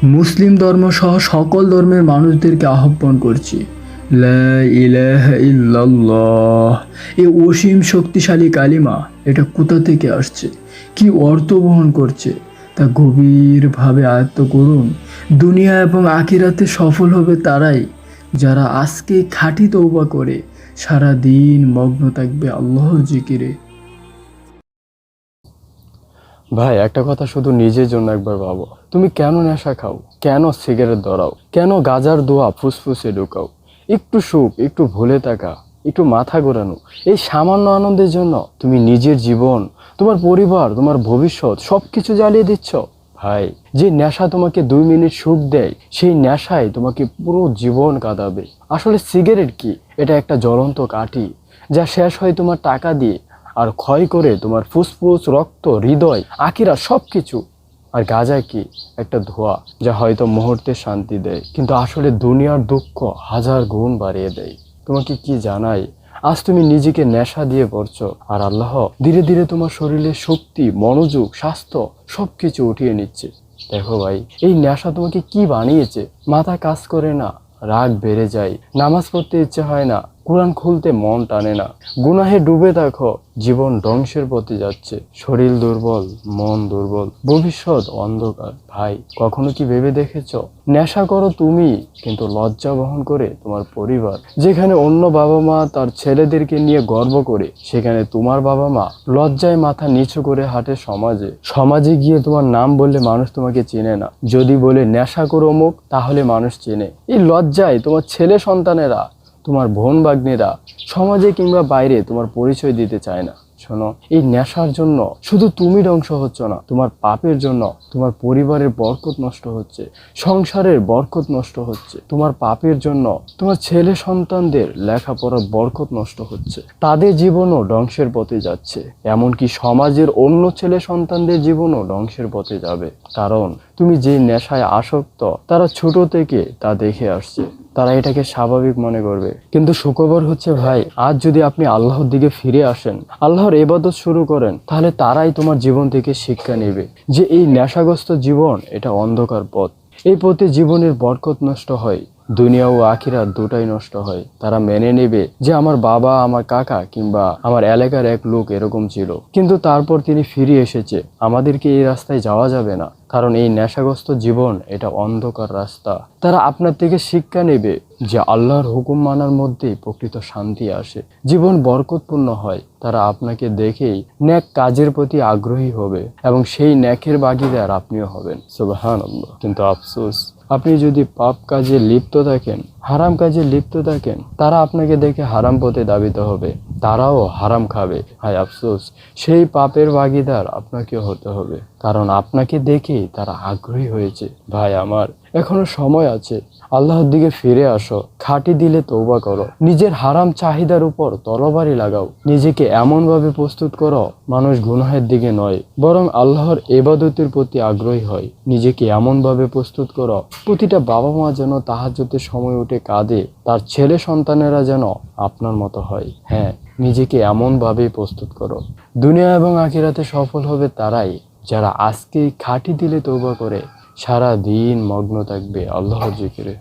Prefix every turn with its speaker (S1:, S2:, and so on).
S1: মুসলিম ধর্ম সহ সকল ধর্মের মানুষদেরকে আহ্বান করছি, লা ইলাহা ইল্লাল্লাহ। এই অসীম শক্তিশালী কালিমা, এটা কোথা থেকে আসছে, কি অর্থ বহন করছে, তা গভীরভাবে আয়ত্ত করুন। দুনিয়া এবং আখিরাতে সফল হবে তারাই যারা আজকে খাঁটি তওবা করে সারা দিন মগ্ন থাকবে আল্লাহর জিকিরে।
S2: ভাই, একটা কথা শুধু নিজের জন্য একবার ভাবো। তুমি কেন নেশা খাও? কেন সিগারেট ধরাও? কেন গাজার দোয়া ফুসফুসে ঢুকাও? একটু সুখ, একটু ভুলে থাকা, একটু মাথা ঘোরানো, এই সামান্য আনন্দের জন্য তুমি নিজের জীবন, তোমার পরিবার, তোমার ভবিষ্যৎ সবকিছু জ্বালিয়ে দিচ্ছ। ভাই, যে নেশা তোমাকে 2 মিনিট সুখ দেয়, সেই নেশায় তোমাকে পুরো জীবন কাঁদাবে। আসলে সিগারেট কি? এটা একটা জ্বলন্ত কাঠি, যা শেষ হয় তোমার টাকা দিয়ে, আর ক্ষয় করে তোমার ফুসফুস, রক্ত, হৃদয়, আকিরা সবকিছু। আর গাঁজা কি? একটা ধোঁয়া, যা হয়তো মুহূর্তে শান্তি দেয়, কিন্তু আসলে দুনিয়ার দুঃখ হাজার গুণ বাড়িয়ে দেয়। তোমাকে কি জানাই, আজ তুমি নিজেকে নেশা দিয়ে পড়ছো, আর আল্লাহ ধীরে ধীরে তোমার শরীরের শক্তি, মনোযোগ, স্বাস্থ্য সবকিছু উঠিয়ে নিচ্ছে। দেখো ভাই, এই নেশা তোমাকে কি বানিয়েছে? মাথা কাজ করে না, রাগ বেড়ে যায়, নামাজ পড়তে ইচ্ছে হয় না, কোরআন খুলতে মন টানে না, গুনাহে ডুবে থাকো, জীবন ধ্বংসের পথে যাচ্ছে, শরীর দুর্বল, মন দুর্বল, ভবিষ্যৎ অন্ধকার। ভাই, কখনো কি ভেবে দেখেছো, নেশা করো তুমি, কিন্তু লজ্জা বহন করে তোমার পরিবার। যেখানে অন্য বাবা মা তার ছেলেদেরকে নিয়ে গর্ব করে, সেখানে তোমার বাবা মা লজ্জায় মাথা নিচু করে হাঁটে সমাজে। সমাজে গিয়ে তোমার নাম বললে মানুষ তোমাকে চেনে না, যদি বলে নেশা করো অমুক, তাহলে মানুষ চেনে। এই লজ্জায় তোমার ছেলে সন্তানেরা, তোমার বোন ভাগ্নেরা সমাজে কিংবা বাইরে তোমার পরিচয় দিতে চায় না। শোনো, এই নেশার জন্য শুধু তুমি ধ্বংস হচ্ছ না, তোমার পাপের জন্য তোমার পরিবারের বরকত নষ্ট হচ্ছে, সংসারের বরকত নষ্ট হচ্ছে। তোমার পাপের জন্য তোমার ছেলে সন্তানদের লেখাপড়ার বরকত নষ্ট হচ্ছে, তাদের জীবনও ধ্বংসের পথে যাচ্ছে। এমনকি সমাজের অন্য ছেলে সন্তানদের জীবনও ধ্বংসের পথে যাবে। কারণ তুমি যে নেশায় আসক্ত, তারা ছোট থেকে তা দেখে আসছে, তারা এটাকে স্বাভাবিক মনে করবে। কিন্তু সুখবর হচ্ছে ভাই, আজ যদি আপনি আল্লাহর দিকে ফিরে আসেন, আল্লাহর ইবাদত শুরু করেন, তাহলে তারাই তোমার জীবন থেকে শিক্ষা নেবে যে এই নেশাগ্রস্ত জীবন এটা অন্ধকার পথ। এই পথে জীবনের বরকত নষ্ট হয়, দুনিয়া ও আখিরাত দুটাই নষ্ট হয়। তারা মেনে নেবে যে আমার বাবা, আমার কাকা কিংবা আমার এলাকার এক লোক এরকম ছিল, কিন্তু তারপর তিনি ফিরে এসেছে। আমাদেরকে এই রাস্তায় যাওয়া যাবে না, কারণ এই নেশাগ্রস্ত জীবন এটা অন্ধকার রাস্তা। তারা আপনার থেকে শিক্ষা নেবে যে আল্লাহর হুকুম মানার মধ্যেই প্রকৃত শান্তি আসে, জীবন বরকতপূর্ণ হয়। তারা আপনাকে দেখেই নেক কাজের প্রতি আগ্রহী হবে, এবং সেই নেকের ভাগীদার আপনিও হবেন। সুবহানাল্লাহ। কিন্তু আফসোস, আপনি যদি পাপ কাজে লিপ্ত থাকেন, হারাম কাজে লিপ্ত থাকেন, তারা আপনাকে দেখে হারাম পথে ধাবিত হবে, তারাও হারাম খাবে। হায় আফসোস, সেই পাপের ভাগীদার আপনাকেও হতে হবে, কারণ আপনাকে দেখেই তারা আগ্রহী হয়েছে। ভাই আমার, এখনো সময় আছে, আল্লাহর দিকে ফিরে আসো, খাঁটি দিলে তওবা করো, নিজের হারাম চাহিদার উপর তরবারি লাগাও, নিজেকে এমনভাবে প্রস্তুত করো মানুষ গুনাহের দিকে নয়, বরং আল্লাহর ইবাদতের প্রতি আগ্রহী হয়। নিজেকে এমনভাবে প্রস্তুত করো, প্রতিটা বাবা মা যেন তাহাজ্জুদের সময় উঠে কাঁদে, তার ছেলে সন্তানেরা যেন আপনার মতো হয়। হ্যাঁ, নিজেকে এমনভাবেই প্রস্তুত করো। দুনিয়া এবং আখিরাতে সফল হবে তারাই যারা আজকেই খাঁটি দিলে তওবা করে সারা দিন মগ্ন থাকবে আল্লাহর জিকিরে।